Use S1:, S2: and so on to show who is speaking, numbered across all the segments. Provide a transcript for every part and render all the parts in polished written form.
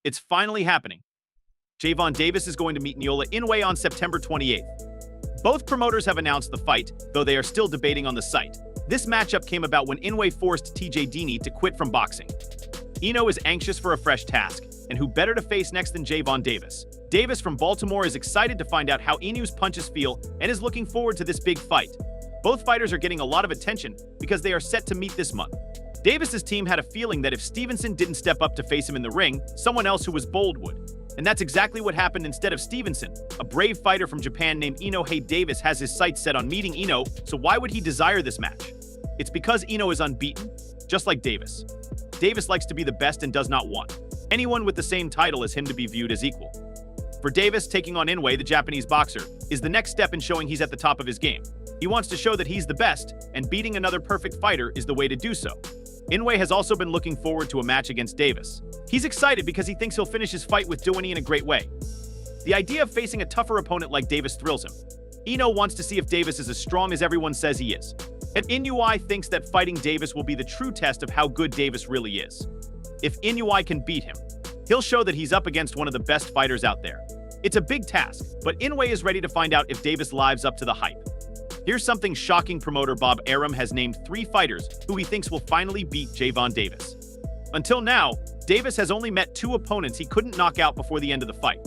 S1: It's finally happening. Gervonta Davis is going to meet Naoya Inoue on September 28th. Both promoters have announced the fight, though they are still debating on the site. This matchup came about when Inoue forced TJ Deeney to quit from boxing. Inoue is anxious for a fresh task, and who better to face next than Gervonta Davis? Davis from Baltimore is excited to find out how Inoue's punches feel and is looking forward to this big fight. Both fighters are getting a lot of attention because they are set to meet this month. Davis's team had a feeling that if Stevenson didn't step up to face him in the ring, someone else who was bold would. And that's exactly what happened instead of Stevenson. A brave fighter from Japan named Inoue Davis has his sights set on meeting Inoue, so why would he desire this match? It's because Inoue is unbeaten, just like Davis. Davis likes to be the best and does not want anyone with the same title as him to be viewed as equal. For Davis, taking on Inoue, the Japanese boxer, is the next step in showing he's at the top of his game. He wants to show that he's the best, and beating another perfect fighter is the way to do so. Inoue has also been looking forward to a match against Davis. He's excited because he thinks he'll finish his fight with Dewey in a great way. The idea of facing a tougher opponent like Davis thrills him. Inoue wants to see if Davis is as strong as everyone says he is. And Inoue thinks that fighting Davis will be the true test of how good Davis really is. If Inoue can beat him, he'll show that he's up against one of the best fighters out there. It's a big task, but Inoue is ready to find out if Davis lives up to the hype. Here's something shocking: promoter Bob Arum has named 3 fighters who he thinks will finally beat Gervonta Davis. Until now, Davis has only met 2 opponents he couldn't knock out before the end of the fight.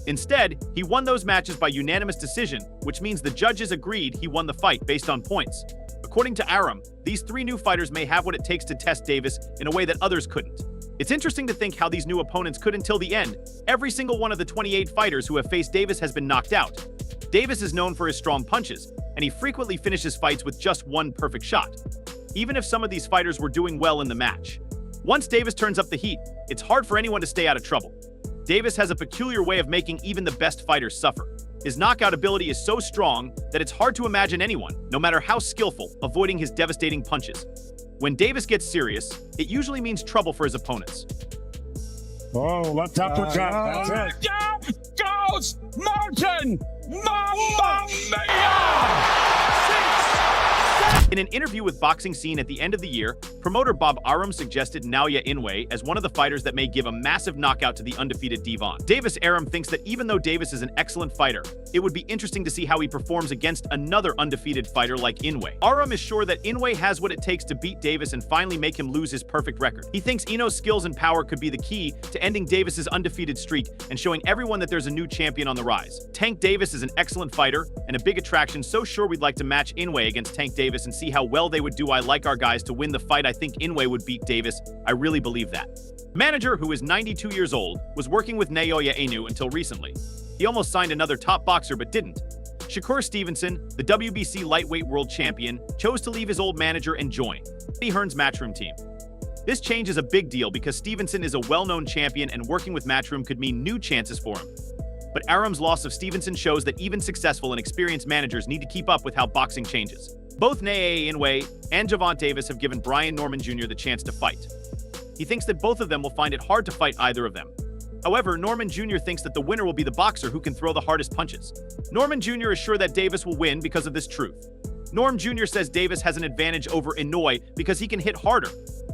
S1: Instead, he won those matches by unanimous decision, which means the judges agreed he won the fight based on points. According to Arum, these 3 new fighters may have what it takes to test Davis in a way that others couldn't. It's interesting to think how these new opponents could until the end. Every single one of the 28 fighters who have faced Davis has been knocked out. Davis is known for his strong punches, and he frequently finishes fights with just one perfect shot, even if some of these fighters were doing well in the match. Once Davis turns up the heat, it's hard for anyone to stay out of trouble. Davis has a peculiar way of making even the best fighters suffer. His knockout ability is so strong that it's hard to imagine anyone, no matter how skillful, avoiding his devastating punches. When Davis gets serious, it usually means trouble for his opponents.
S2: Oh, left uppercut. That's it.
S3: Down goes Martin! Mamma mia!
S1: In an interview with Boxing Scene at the end of the year, promoter Bob Arum suggested Naoya Inoue as one of the fighters that may give a massive knockout to the undefeated Devon. Davis Arum thinks that even though Davis is an excellent fighter, it would be interesting to see how he performs against another undefeated fighter like Inoue. Arum is sure that Inoue has what it takes to beat Davis and finally make him lose his perfect record. He thinks Inoue's skills and power could be the key to ending Davis's undefeated streak and showing everyone that there's a new champion on the rise. Tank Davis is an excellent fighter and a big attraction, so sure we'd like to match Inoue against Tank Davis and see how well they would do. I like our guys to win the fight. I think Inoue would beat Davis. I really believe that. Manager, who is 92 years old, was working with Naoya Inoue until recently. He almost signed another top boxer but didn't. Shakur Stevenson, the WBC lightweight world champion, chose to leave his old manager and join Eddie Hearn's Matchroom team. This change is a big deal because Stevenson is a well-known champion and working with Matchroom could mean new chances for him. But Arum's loss of Stevenson shows that even successful and experienced managers need to keep up with how boxing changes. Both Naoya Inoue and Gervonta Davis have given Brian Norman Jr. the chance to fight. He thinks that both of them will find it hard to fight either of them. However, Norman Jr. thinks that the winner will be the boxer who can throw the hardest punches. Norman Jr. is sure that Davis will win because of this truth. Norm Jr. says Davis has an advantage over Inoue because he can hit harder.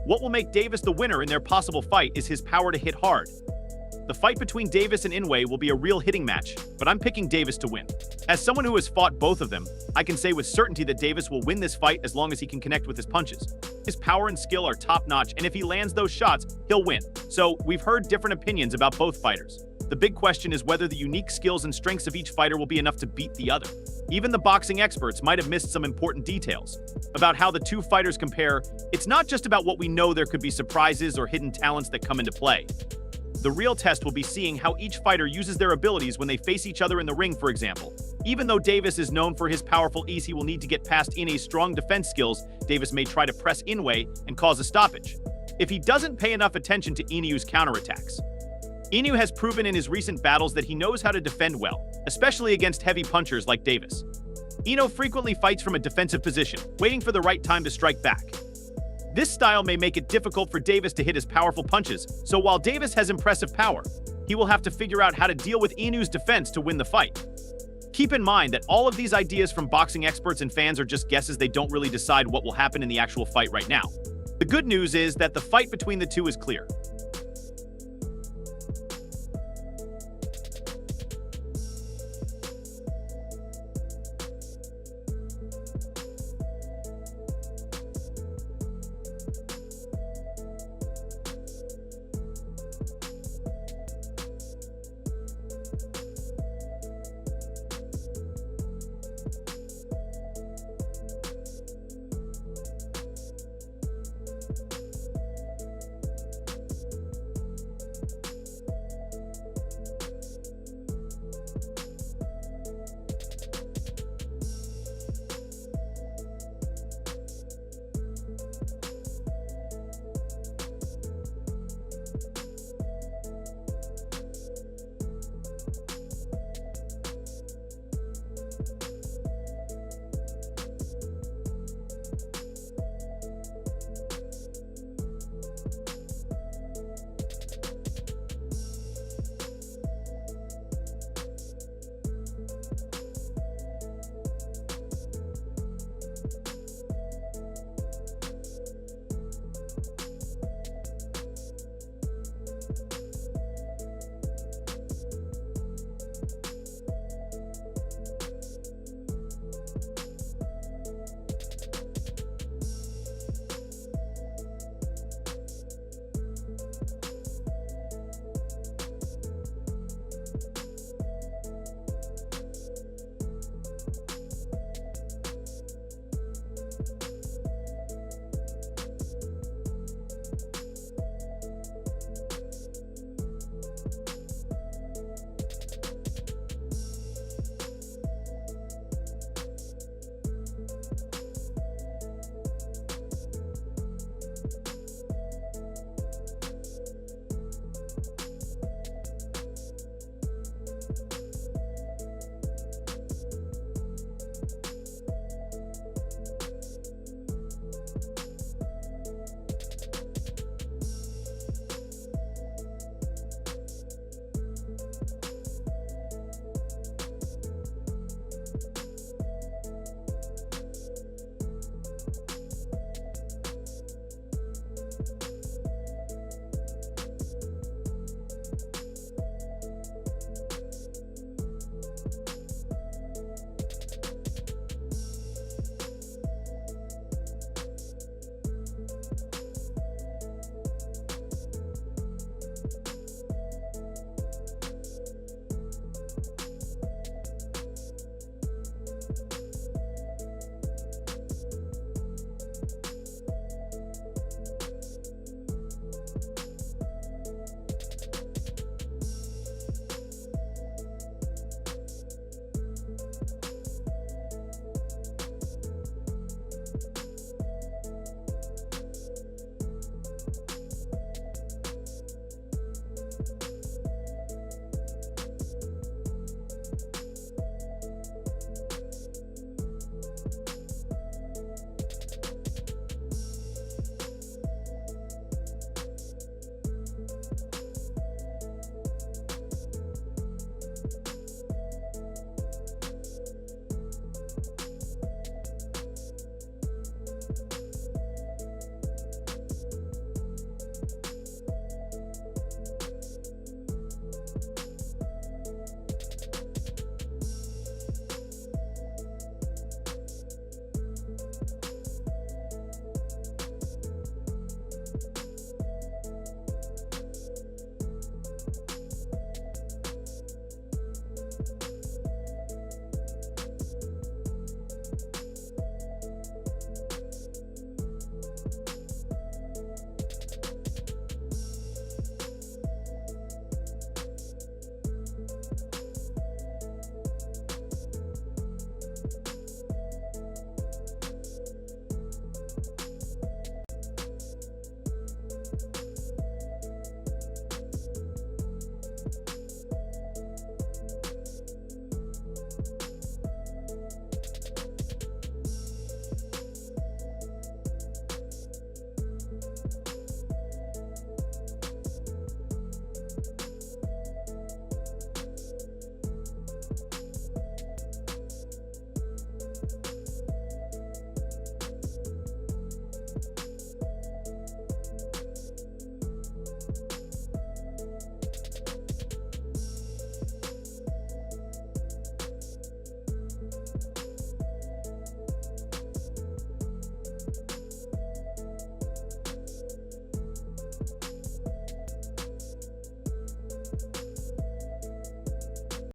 S1: What will make Davis the winner in their possible fight is his power to hit hard. The fight between Davis and Inoue will be a real hitting match, but I'm picking Davis to win. As someone who has fought both of them, I can say with certainty that Davis will win this fight as long as he can connect with his punches. His power and skill are top-notch, and if he lands those shots, he'll win. So, we've heard different opinions about both fighters. The big question is whether the unique skills and strengths of each fighter will be enough to beat the other. Even the boxing experts might have missed some important details about how the two fighters compare. It's not just about what we know. There could be surprises or hidden talents that come into play. The real test will be seeing how each fighter uses their abilities when they face each other in the ring, for example. Even though Davis is known for his powerful ease, he will need to get past Inoue's strong defense skills. Davis may try to press Inoue and cause a stoppage if he doesn't pay enough attention to Inoue's counterattacks. Inoue has proven in his recent battles that he knows how to defend well, especially against heavy punchers like Davis. Inoue frequently fights from a defensive position, waiting for the right time to strike back. This style may make it difficult for Davis to hit his powerful punches, so while Davis has impressive power, he will have to figure out how to deal with Inoue's defense to win the fight. Keep in mind that all of these ideas from boxing experts and fans are just guesses. They don't really decide what will happen in the actual fight right now. The good news is that the fight between the two is clear.